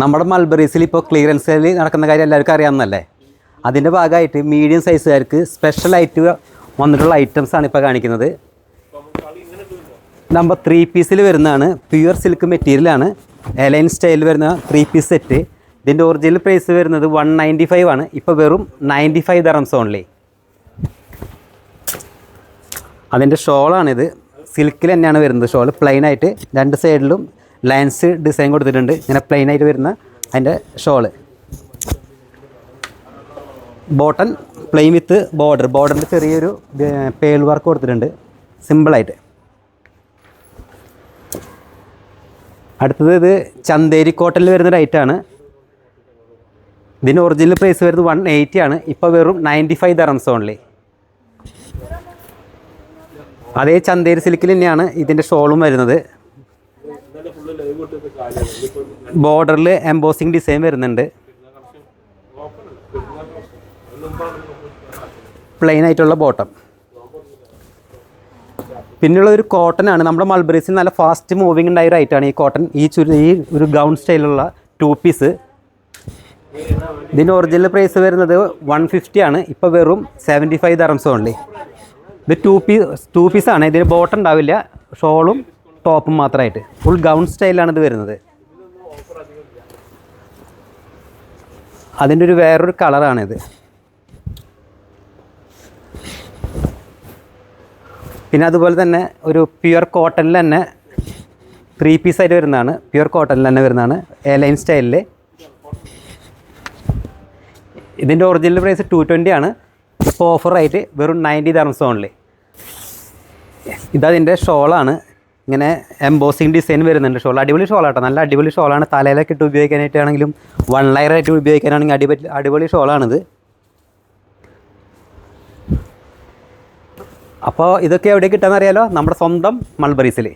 നമ്മുടെ മൾബറീസിൽ ഇപ്പോൾ clearance sale നടക്കുന്ന കാര്യം എല്ലാവർക്കും അറിയാമെന്നല്ലേ. അതിൻ്റെ ഭാഗമായിട്ട് മീഡിയം സൈസുകാർക്ക് സ്പെഷ്യലായിട്ട് വന്നിട്ടുള്ള ഐറ്റംസാണ് ഇപ്പോൾ കാണിക്കുന്നത്. നമ്പർ 3 പീസിൽ വരുന്നതാണ്. പ്യുവർ സിൽക്ക് മെറ്റീരിയലാണ്. എലൈൻ സ്റ്റൈലിൽ വരുന്ന 3 പീസ് സെറ്റ്. ഇതിൻ്റെ ഒറിജിനൽ പ്രൈസ് വരുന്നത് 195 ആണ്. ഇപ്പോൾ വെറും 95 dirhams ഓൺലി. അതിൻ്റെ ഷോളാണിത്. സിൽക്കിൽ തന്നെയാണ് വരുന്നത്. ഷോൾ പ്ലെയിനായിട്ട് 2 സൈഡിലും ലൈൻസ് ഡിസൈൻ കൊടുത്തിട്ടുണ്ട്. ഇങ്ങനെ പ്ലെയിനായിട്ട് വരുന്ന അതിൻ്റെ ഷോള്. ബോട്ടൺ പ്ലെയിൻ വിത്ത് ബോർഡറിൽ ചെറിയൊരു പേൾ വർക്ക് കൊടുത്തിട്ടുണ്ട് സിമ്പിളായിട്ട്. അടുത്തത് ഇത് ചന്തേരി കോട്ടണിൽ വരുന്ന റൈറ്റാണ്. ഇതിൻ്റെ ഒറിജിനൽ പ്രൈസ് വരുന്നത് 180 ആണ്. ഇപ്പോൾ വെറും 95 dirhams ഓൺലി. അതേ ചന്തേരി സിൽക്കിൽ തന്നെയാണ് ഇതിൻ്റെ ഷോളും വരുന്നത്. ബോർഡറിൽ എംബോസിങ് ഡിസൈൻ വരുന്നുണ്ട്. പ്ലെയിൻ ആയിട്ടുള്ള ബോട്ടം. പിന്നെയുള്ള ഒരു കോട്ടൺ ആണ്. നമ്മുടെ മൾബറീസിൽ നല്ല ഫാസ്റ്റ് മൂവിങ് ഉണ്ടായ ഒരു ഐറ്റാണ് ഈ കോട്ടൺ. ഈ ഒരു ഗൗൺ സ്റ്റൈലുള്ള 2 പീസ്. ഇതിൻ്റെ ഒറിജിനൽ പ്രൈസ് വരുന്നത് 150 ആണ്. ഇപ്പോൾ വെറും 75 dirhams ഓൺലി. ഇത് 2 പീസാണ്. ഇതിന് ബോട്ടം ഉണ്ടാവില്ല, ഷോളും ടോപ്പും മാത്രമായിട്ട്. ഫുൾ ഗൗൺ സ്റ്റൈലാണ് ഇത് വരുന്നത്. അതിൻ്റെ വേറൊരു കളറാണിത്. പിന്നെ അതുപോലെ തന്നെ ഒരു പ്യുവർ കോട്ടണിൽ തന്നെ 3 പീസായിട്ട് വരുന്നതാണ്. പ്യുവർ കോട്ടണിൽ തന്നെ വരുന്നതാണ്. എലൈൻ സ്റ്റൈലിൽ. ഇതിൻ്റെ ഒറിജിനൽ പ്രൈസ് 220 ആണ്. ഇപ്പോൾ ഓഫറായിട്ട് വെറും 90 dirhams ഓൺലി. ഇതതിൻ്റെ ഷോളാണ്. ഇങ്ങനെ എംബോസിങ് ഡിസൈൻ വരുന്നുണ്ട് ഷോൾ. അടിപൊളി ഷോളാട്ടോ, നല്ല അടിപൊളി ഷോളാണ്. തലയിലൊക്കെ ഇട്ട് ഉപയോഗിക്കാനായിട്ടാണെങ്കിലും 1 layer ആയിട്ട് ഉപയോഗിക്കാനാണെങ്കിൽ അടിപൊളി ഷോളാണിത്. അപ്പോൾ ഇതൊക്കെ എവിടെ കിട്ടാമെന്ന് അറിയാലോ, നമ്മുടെ സ്വന്തം മൾബറീസിൽ.